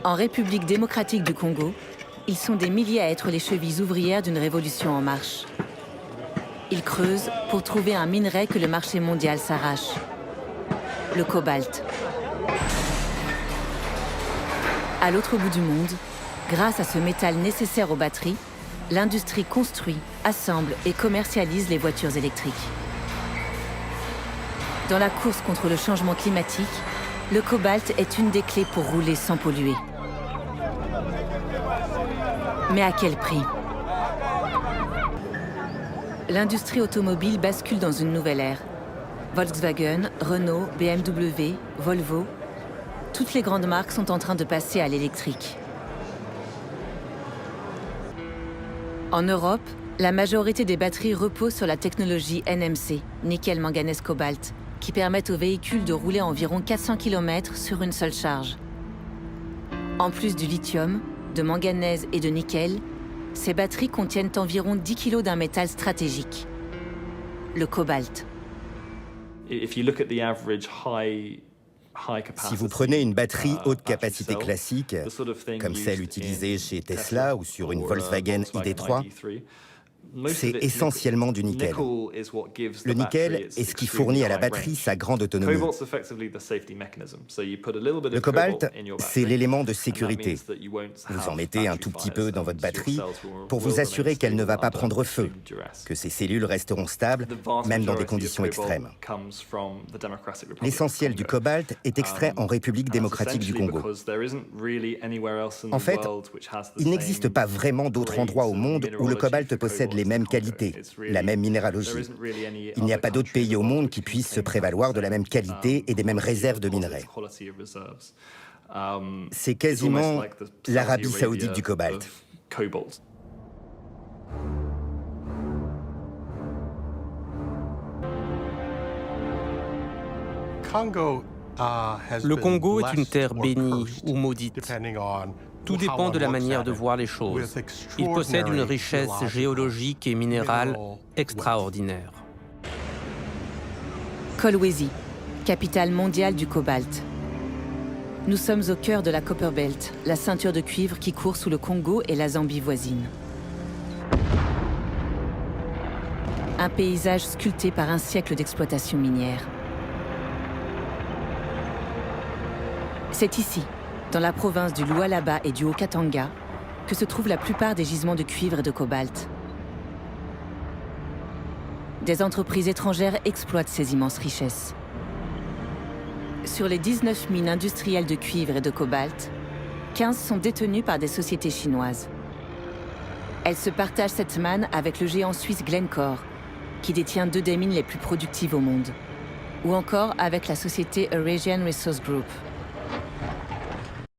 En République démocratique du Congo, ils sont des milliers à être les chevilles ouvrières d'une révolution en marche. Ils creusent pour trouver un minerai que le marché mondial s'arrache, le cobalt. À l'autre bout du monde, grâce à ce métal nécessaire aux batteries, l'industrie construit, assemble et commercialise les voitures électriques. Dans la course contre le changement climatique, le cobalt est une des clés pour rouler sans polluer. Mais à quel prix? L'industrie automobile bascule dans une nouvelle ère. Volkswagen, Renault, BMW, Volvo, toutes les grandes marques sont en train de passer à l'électrique. En Europe, la majorité des batteries reposent sur la technologie NMC, nickel manganèse cobalt, qui permettent aux véhicules de rouler environ 400 km sur une seule charge. En plus du lithium, de manganèse et de nickel, ces batteries contiennent environ 10 kg d'un métal stratégique, le cobalt. Si vous prenez une batterie haute capacité classique, comme celle utilisée chez Tesla ou sur une Volkswagen ID.3, c'est essentiellement du nickel. Le nickel est ce qui fournit à la batterie sa grande autonomie. Le cobalt, c'est l'élément de sécurité. Vous en mettez un tout petit peu dans votre batterie pour vous assurer qu'elle ne va pas prendre feu, que ses cellules resteront stables, même dans des conditions extrêmes. L'essentiel du cobalt est extrait en République démocratique du Congo. En fait, il n'existe pas vraiment d'autre endroit au monde où le cobalt possède les mêmes qualités, la même minéralogie. Il n'y a pas d'autre pays au monde qui puisse se prévaloir de la même qualité et des mêmes réserves de minerais. C'est quasiment l'Arabie saoudite du cobalt. Le Congo est une terre bénie ou maudite. Tout dépend de la manière de voir les choses. Il possède une richesse géologique et minérale extraordinaire. Kolwezi, capitale mondiale du cobalt. Nous sommes au cœur de la Copper Belt, la ceinture de cuivre qui court sous le Congo et la Zambie voisine. Un paysage sculpté par un siècle d'exploitation minière. C'est ici, dans la province du Lualaba et du Haut-Katanga, que se trouvent la plupart des gisements de cuivre et de cobalt. Des entreprises étrangères exploitent ces immenses richesses. Sur les 19 mines industrielles de cuivre et de cobalt, 15 sont détenues par des sociétés chinoises. Elles se partagent cette manne avec le géant suisse Glencore, qui détient 2 des mines les plus productives au monde, ou encore avec la société Eurasian Resource Group.